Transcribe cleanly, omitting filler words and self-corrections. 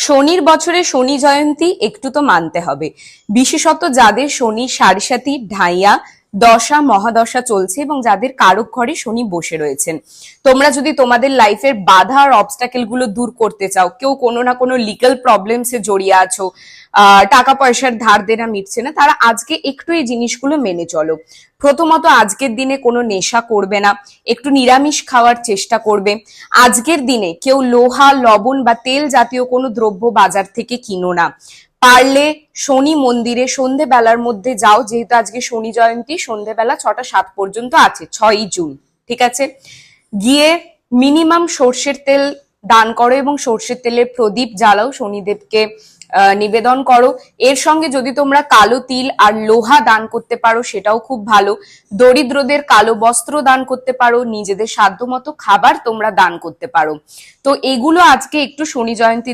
শনির বছরে শনি জয়ন্তী একটু তো মানতে হবে, বিশেষত যাদের শনি সাড়ে ঢাইয়া দশা মহাদশা চলছে এবং যাদের কারক ঘরে শনি বসে রয়েছেন। তোমরা যদি তোমাদের লাইফের বাধা আর অবস্টাকেল গুলো দূর করতে চাও, কেউ কোনো না কোনো লিগাল প্রবলেমসে জড়িয়ে আছো, টাকা পয়সার ধার দেনা মিটছে না, তারা আজকে একটু এই জিনিসগুলো মেনে চলো। প্রথমত আজকের দিনে কোনো নেশা করবে না, একটু নিরামিষ খাওয়ার চেষ্টা করবে। আজকের দিনে কেউ লোহা লবণ বা তেল জাতীয় কোনো দ্রব্য বাজার থেকে কিনো না। পারলে শনি মন্দিরে সন্ধেবেলার মধ্যে যাও, যেহেতু আজকে শনি জয়ন্তী, সন্ধেবেলা 6টা 7 পর্যন্ত আছে, 6ই জুন, ঠিক আছে? গিয়ে মিনিমাম সর্ষের তেল দান করো এবং সর্ষের তেলের প্রদীপ জ্বালাও, শনিদেবকে নিবেদন করো। এর সঙ্গে যদি তোমরা কালো তিল আর লোহা দান করতে পারো সেটাও খুব ভালো। দরিদ্রদের কালো বস্ত্র দান করতে পারো, নিজেদের সাধ্যমতো খাবার তোমরা দান করতে পারো। তো এগুলো আজকে একটু শনি জয়ন্তী